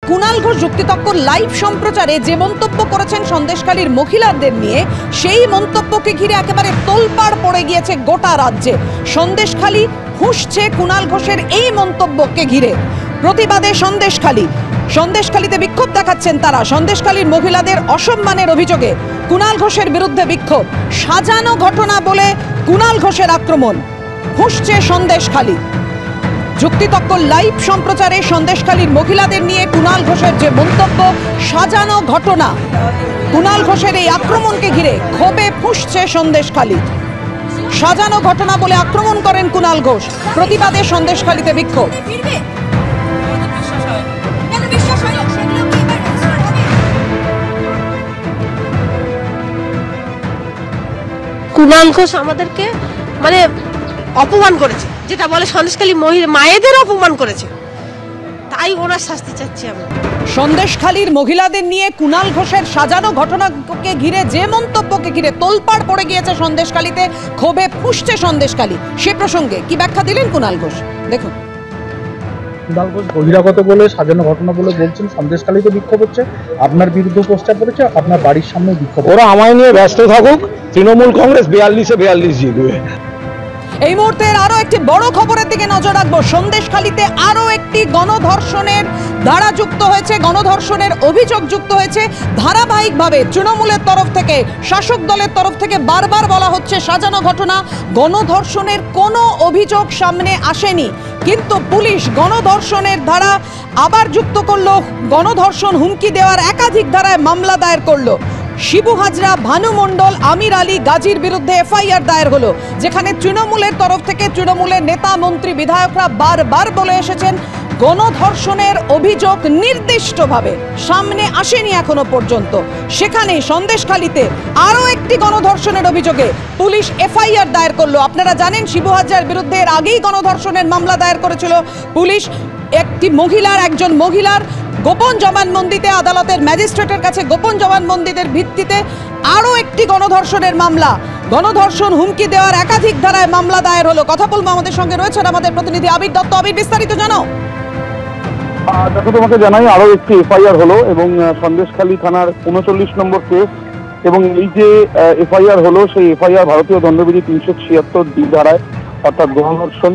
Kunal Ghosh Jukti Takko live সম্প্রচারে যে মন্তব্য করেছেন সন্দেশখালীর মহিলাদের নিয়ে, সেই মন্তব্যকে ঘিরে একেবারে তোলপাড় পড়ে গিয়েছে গোটা রাজ্যে। সন্দেশখালী ফুঁসছে কুণাল ঘোষের এই মন্তব্যকে ঘিরে। প্রতিবাদে সন্দেশখালীতে বিক্ষোভ দেখাচ্ছেন তারা। সন্দেশখালীর মহিলাদের অসম্মানের অভিযোগে কুণাল ঘোষের বিরুদ্ধে বিক্ষোভ। সাজানো ঘটনা বলে কুণাল ঘোষের আক্রমণ। ফুঁসছে সন্দেশখালী। যুক্তিতক্ক লাইভ সম্প্রচারে সন্দেশখালীর মহিলাদের নিয়ে কুণাল ঘোষের যে মন্তব্য, সাজানো ঘটনা। কুণাল ঘোষের এই আক্রমণকে ঘিরে ক্ষোভে ফুঁসছে সন্দেশখালী। সাজানো ঘটনা বলে আক্রমণ করেন কুণাল ঘোষ। প্রতিবাদে সন্দেশখালীতে বিক্ষোভ। কুণাল ঘোষ আমাদেরকে মানে অপমান করেছে, যেটা বলে সন্দেশখালী মায়েদের অপমান করেছে, তাই ওনার শাস্তি চাচ্ছি আমরা। সন্দেশখালীর মহিলাদের নিয়ে কুণাল ঘোষের সাজানো ঘটনাকে ঘিরে যে মন্তব্যকে ঘিরে তোলপাড় পড়ে গিয়েছে সন্দেশখালীতে, ক্ষোভে ফুঁসছে সন্দেশখালী। সে প্রসঙ্গে কি ব্যাখ্যা দিলেন কুণাল ঘোষ, দেখুন। কুণাল ঘোষ বহিরাগত বলে, সাজানো ঘটনা বলে বলছেন সন্দেশখালীতে বিক্ষোভ হচ্ছে, আপনার বিরুদ্ধে পোস্টার করেছে, আপনার বাড়ির সামনে বিক্ষোভ। ওরা আমায় নিয়ে ব্যস্ত থাকুক, তৃণমূল কংগ্রেস 42-42 জিতবে। এই মুহূর্তের আরো একটি বড় খবরের দিকে নজর রাখবো। সন্দেশখালীতে আরো একটি গণধর্ষণের ধারা যুক্ত হয়েছে, গণধর্ষণের অভিযোগ যুক্ত হয়েছে। ধারাবাহিকভাবে তৃণমূলের তরফ থেকে, শাসক দলের তরফ থেকে বারবার বলা হচ্ছে সাজানো ঘটনা, গণধর্ষণের কোনো অভিযোগ সামনে আসেনি। কিন্তু পুলিশ গণধর্ষণের ধারা আবার যুক্ত করলো, গণধর্ষণ হুমকি দেওয়ার একাধিক ধারায় মামলা দায়ের করলো। শিবু হাজরা, ভানু মণ্ডল, আমির আলী, গাজীর বিরুদ্ধে এফআইআর দায়ের হলো, যেখানে তৃণমূলের তরফ থেকে তৃণমূলের নেতা, মন্ত্রী, বিধায়করা বারবার বলে এসেছেন গণধর্ষণের অভিযোগ নির্দিষ্টভাবে সামনে আসেনি এখনো পর্যন্ত। সেখানে সন্দেশখালীতে আরও একটি গণধর্ষণের অভিযোগে পুলিশ এফআইআর দায়ের করলো। আপনারা জানেন শিবু হাজরার বিরুদ্ধে এর আগেই গণধর্ষণের মামলা দায়ের করেছিল পুলিশ। একজন মহিলার গোপন জবানবন্দিতে, আদালতের ম্যাজিস্ট্রেটের কাছে গোপন জবানবন্দিদের ভিত্তিতে আরও একটি গণধর্ষণের মামলা, গণধর্ষণ হুমকি দেওয়ার একাধিক ধারায় মামলা দায়ের হলো। কথা বলবো, আমাদের সঙ্গে রয়েছেন আমাদের প্রতিনিধি আবির দত্ত। আবির, বিস্তারিত জানাও। দেখো, তোমাকে জানাই আরো একটি এফআইআর হলো এবং সন্দেশখালী থানার 39 নম্বর কেস। এবং এই যে এফআইআর হলো, সেই এফআইআর ভারতীয় দণ্ডবিধি 376 ধারায় অর্থাৎ গণধর্ষণ,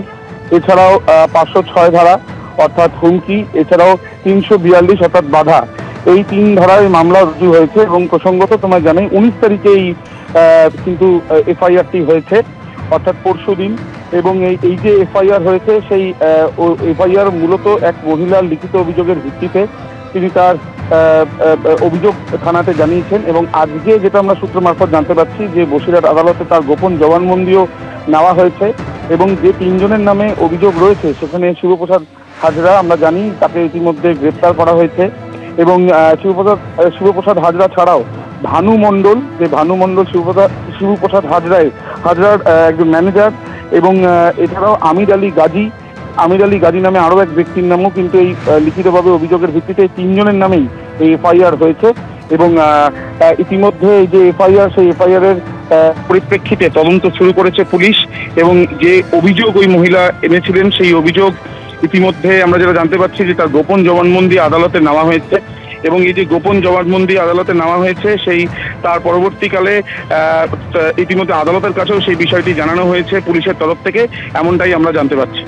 এছাড়াও 506 ধারা অর্থাৎ হুমকি, এছাড়াও 342 অর্থাৎ বাধা, এই 3 ধারায় মামলা রুজু হয়েছে। এবং প্রসঙ্গত তোমায় জানাই 19 তারিখেই কিন্তু এফআইআরটি হয়েছে, অর্থাৎ পরশুদিন। এবং এই যে এফআইআর হয়েছে, সেই এফআইআর মূলত এক মহিলার লিখিত অভিযোগের ভিত্তিতে তিনি তার অভিযোগ থানাতে জানিয়েছেন। এবং আজকে যেটা আমরা সূত্র মারফত জানতে পারছি যে বসিরহাট আদালতে তার গোপন জবানবন্দিও নেওয়া হয়েছে। এবং যে 3 জনের নামে অভিযোগ রয়েছে, সেখানে শিবপ্রসাদ হাজরা, আমরা জানি তাকে ইতিমধ্যে গ্রেপ্তার করা হয়েছে। এবং শিবপ্রসাদ হাজরা ছাড়াও ভানু মণ্ডল, যে ভানু মণ্ডল শিবপ্রসাদ হাজরার একজন ম্যানেজার, এবং এছাড়াও আমির আলী গাজী নামে আরও এক ব্যক্তির নামও কিন্তু এই লিখিতভাবে অভিযোগের ভিত্তিতে 3 জনের নামেই এই এফআইআর হয়েছে। এবং ইতিমধ্যে এই যে এফআইআর, সেই এফআইআর এর পরিপ্রেক্ষিতে তদন্ত শুরু করেছে পুলিশ। এবং যে অভিযোগ ওই মহিলা এনেছিলেন, সেই অভিযোগ ইতিমধ্যে আমরা যেটা জানতে পারছি যে তার গোপন জবানবন্দি আদালতে নেওয়া হয়েছে। এবং এই যে গোপন জবানবন্দি আদালতে নেওয়া হয়েছে, সেই তার পরবর্তীকালে ইতিমধ্যে আদালতের কাছেও সেই বিষয়টি জানানো হয়েছে পুলিশের তরফ থেকে, এমনটাই আমরা জানতে পারছি।